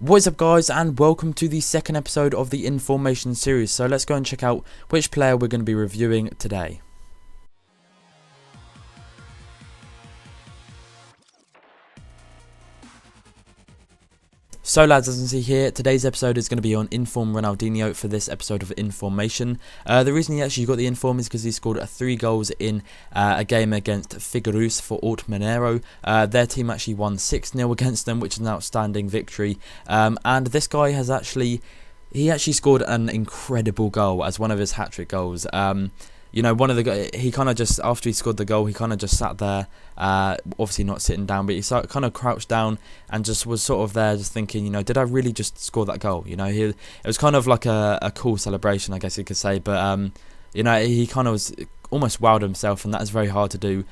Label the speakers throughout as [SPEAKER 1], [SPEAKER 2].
[SPEAKER 1] What is up, guys, and welcome to the second episode of the Information series. So let's go and check out which player we're going to be reviewing today. So lads, as you can see here, today's episode is going to be on Inform Ronaldinho for this episode of Information. The reason he actually got the Inform is because he scored 3 goals in a game against Figueirense for Ort Mineiro. Their team actually won 6-0 against them, which is an outstanding victory. And this guy has actually scored an incredible goal as one of his hat-trick goals. You know, he kind of just, after he scored the goal, he kind of just sat there, obviously not sitting down, but he kind of crouched down and just was sort of there just thinking, you know, did I really just score that goal? You know, it was kind of like a cool celebration, I guess you could say, but, you know, he kind of was almost wowed himself, and that is very hard to do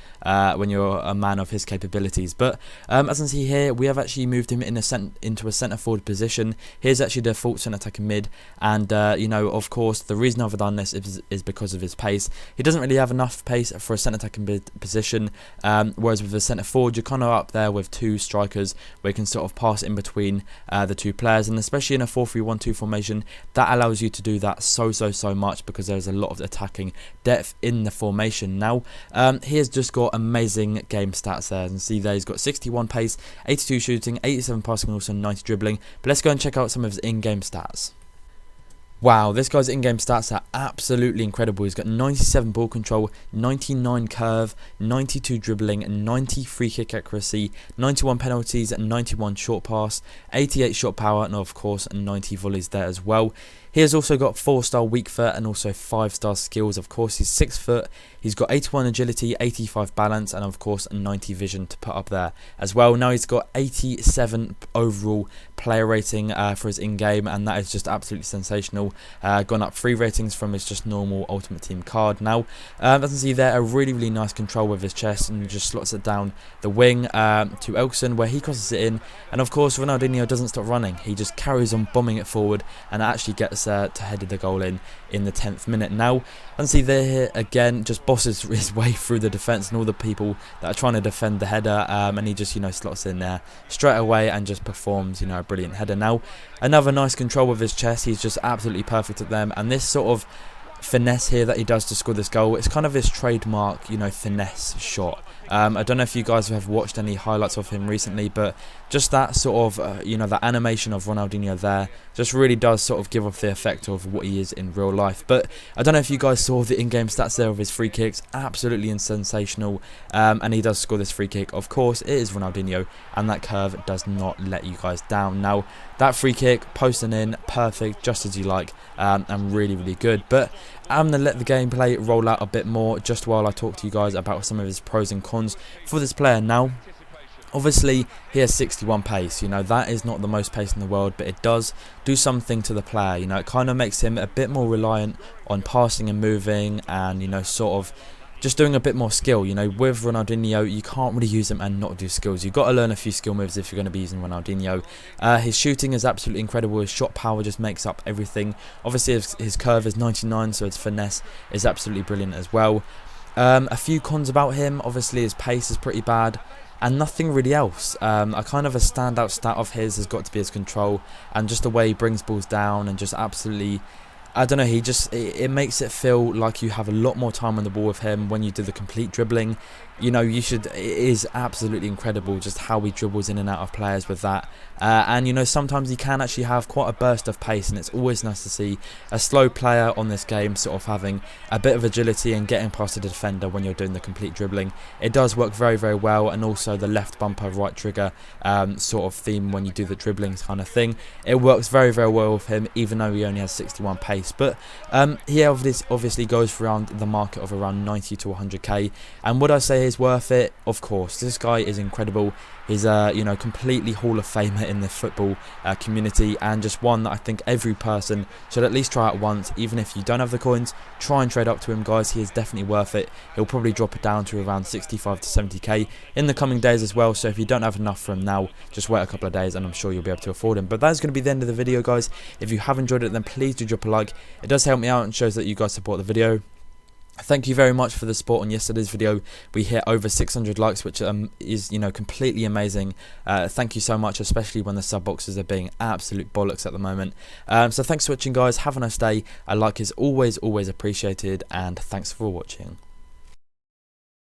[SPEAKER 1] when you're a man of his capabilities. But as you can see here, we have actually moved him into a centre forward position. Here's actually the default centre attacking mid, and you know, of course, the reason I've done this is because of his pace. He doesn't really have enough pace for a centre attacking mid position, whereas with a centre forward, you're kind of up there with 2 strikers where you can sort of pass in between the 2 players, and especially in a 4-3-1-2 formation, that allows you to do that so much because there's a lot of attacking depth in the formation. Now he has just got amazing game stats there, and see there he's got 61 pace, 82 shooting, 87 passing, also 90 dribbling. But let's go and check out some of his in-game stats. Wow, this guy's in-game stats are absolutely incredible. He's got 97 ball control, 99 curve, 92 dribbling, 90 free kick accuracy, 91 penalties, 91 short pass, 88 shot power, and of course 90 volleys there as well. He has also got 4-star weak foot and also 5-star skills. Of course, he's 6 foot. He's got 81 agility, 85 balance, and of course 90 vision to put up there as well. Now he's got 87 overall player rating for his in-game, and that is just absolutely sensational. Gone up 3 ratings from his just normal Ultimate Team card. Now, as you can see there, a really nice control with his chest, and just slots it down the wing to Elkson, where he crosses it in. And of course, Ronaldinho doesn't stop running. He just carries on bombing it forward, and actually gets to head the goal in the 10th minute. Now, and see there here again, just bosses his way through the defence and all the people that are trying to defend the header, and he just, you know, slots in there straight away and just performs, you know, a brilliant header. Now, another nice control with his chest. He's just absolutely perfect at them, and this sort of finesse here that he does to score this goal, it's kind of his trademark, you know, finesse shot. I don't know if you guys have watched any highlights of him recently, but just that sort of, you know, the animation of Ronaldinho there just really does sort of give off the effect of what he is in real life. But I don't know if you guys saw the in-game stats there of his free kicks, absolutely sensational, and he does score this free kick. Of course, it is Ronaldinho, and that curve does not let you guys down. Now, that free kick, posting in, perfect, just as you like, and really good. But I'm going to let the gameplay roll out a bit more just while I talk to you guys about some of his pros and cons for this player. Now, obviously, he has 61 pace. You know, that is not the most pace in the world, but it does do something to the player. You know, it kind of makes him a bit more reliant on passing and moving, and, you know, sort of just doing a bit more skill. You know, with Ronaldinho, you can't really use him and not do skills. You've got to learn a few skill moves if you're going to be using Ronaldinho. His shooting is absolutely incredible. His shot power just makes up everything. Obviously, his curve is 99, so his finesse is absolutely brilliant as well. A few cons about him, obviously his pace is pretty bad, and nothing really else. A kind of a standout stat of his has got to be his control, and just the way he brings balls down, and just absolutely, I don't know, it makes it feel like you have a lot more time on the ball with him when you do the complete dribbling. You know, it is absolutely incredible just how he dribbles in and out of players with that. And, you know, sometimes he can actually have quite a burst of pace, and it's always nice to see a slow player on this game sort of having a bit of agility and getting past the defender when you're doing the complete dribbling. It does work very well, and also the left bumper, right trigger sort of theme when you do the dribbling kind of thing. It works very well with him, even though he only has 61 pace. But he obviously goes for around the market of around 90 to 100k, and would I say is worth it? Of course, this guy is incredible. He's you know, completely Hall of Famer in the football community, and just one that I think every person should at least try out once. Even if you don't have the coins, try and trade up to him, guys. He is definitely worth it. He'll probably drop it down to around 65 to 70k in the coming days as well, so if you don't have enough from now, just wait a couple of days and I'm sure you'll be able to afford him. But that's going to be the end of the video, guys. If you have enjoyed it, then please do drop a like. It does help me out and shows that you guys support the video. Thank you very much for the support on yesterday's video. We hit over 600 likes, which is, you know, completely amazing. Thank you so much, especially when the sub boxes are being absolute bollocks at the moment. So thanks for watching, guys. Have a nice day. A like is always appreciated, and thanks for watching.